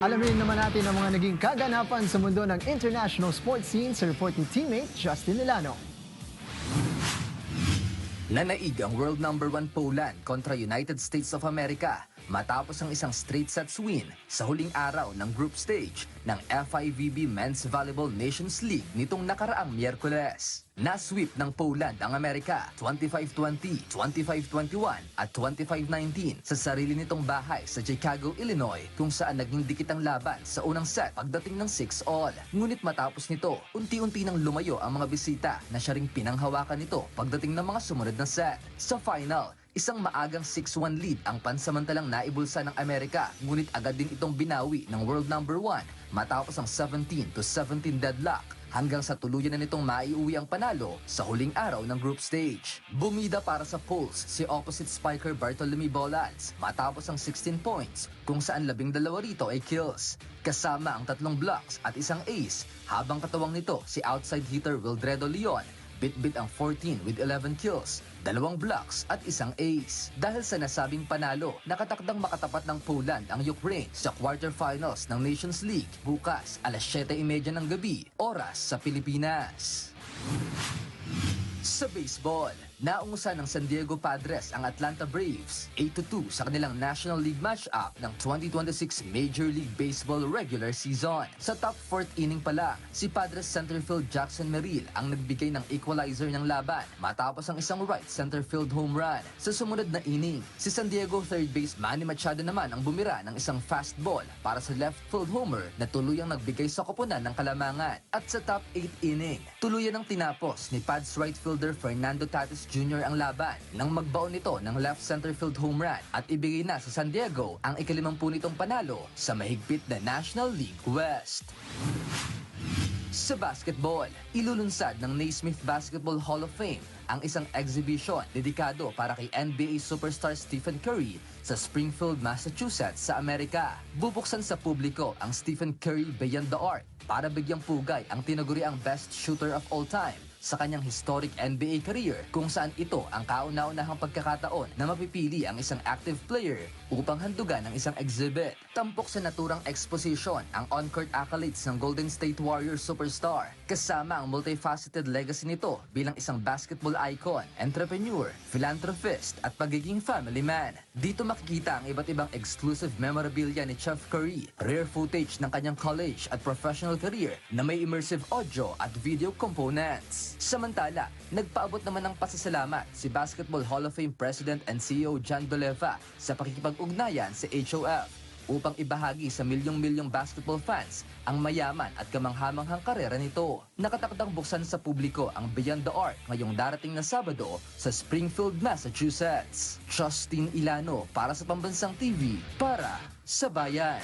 Alamin naman natin ang mga naging kaganapan sa mundo ng international sports scene sa report ni teammate Justin Milano. Nanaig ang world number 1 Poland kontra United States of America matapos ang isang straight sets win sa huling araw ng group stage ng FIVB Men's Volleyball Nations League nitong nakaraang Miyerkules. Na-sweep ng Poland ang Amerika 25-20, 25-21 at 25-19 sa sarili nitong bahay sa Chicago, Illinois kung saan naging dikit ang laban sa unang set pagdating ng 6-all. Ngunit matapos nito, unti-unti nang lumayo ang mga bisita na siya ring pinanghawakan nito pagdating ng mga sumunod na set. Sa final, isang maagang 6-1 lead ang pansamantalang naibulsa ng Amerika, ngunit agad din itong binawi ng world number 1 matapos ang 17-17 deadlock hanggang sa tuluyan na nitong maiuwi ang panalo sa huling araw ng group stage. Bumida para sa polls si opposite spiker Bartolome Bolans matapos ang 16 points kung saan 12 rito ay kills, kasama ang 3 blocks at isang ace, habang katawang nito si outside hitter Wildredo Leon bit-bit ang 14 with 11 kills, 2 blocks at isang ace. Dahil sa nasabing panalo, nakatakdang makatapat ng Poland ang Ukraine sa quarterfinals ng Nations League bukas alas 7:30 ng gabi, oras sa Pilipinas. Sa baseball, naungusan ng San Diego Padres ang Atlanta Braves 8-2 sa kanilang National League matchup ng 2026 Major League Baseball regular season. Sa top 4th inning pa lang, si Padres centerfield Jackson Merrill ang nagbigay ng equalizer ng laban matapos ang isang right centerfield home run. Sa sumunod na inning, si San Diego third base Manny Machado naman ang bumira ng isang fastball para sa left field homer na tuluyang nagbigay sa koponan ng kalamangan. At sa top 8 inning, tuluyan ang tinapos ni Pads right fielder Fernando Tatis Jr. ang laban nang magbaon nito ng left center field home run at ibigay na sa San Diego ang ika-50 nitong panalo sa mahigpit na National League West. Sa basketball, ilulunsad ng Naismith Basketball Hall of Fame ang isang exhibition dedikado para kay NBA superstar Stephen Curry sa Springfield, Massachusetts sa Amerika. Bubuksan sa publiko ang Stephen Curry Beyond the Arc para bigyang pugay ang tinaguriang best shooter of all time sa kanyang historic NBA career, kung saan ito ang kauna-unahang pagkakataon na mapipili ang isang active player upang handugan ng isang exhibit. Tampok sa naturang exposition ang on-court accolades ng Golden State Warriors superstar, kasama ang multifaceted legacy nito bilang isang basketball icon, entrepreneur, philanthropist at pagiging family man. Dito makikita ang iba't ibang exclusive memorabilia ni Chef Curry, rare footage ng kanyang college at professional career na may immersive audio at video components. Samantala, nagpaabot naman ng pasasalamat si Basketball Hall of Fame President and CEO John Doleva sa pakikipag-ugnayan sa HOF upang ibahagi sa milyong-milyong basketball fans ang mayaman at kamanghamanghang karera nito. Nakatakdang buksan sa publiko ang Beyond the Arc ngayong darating na Sabado sa Springfield, Massachusetts. Justin Ilano para sa Pambansang TV, para sa Bayan.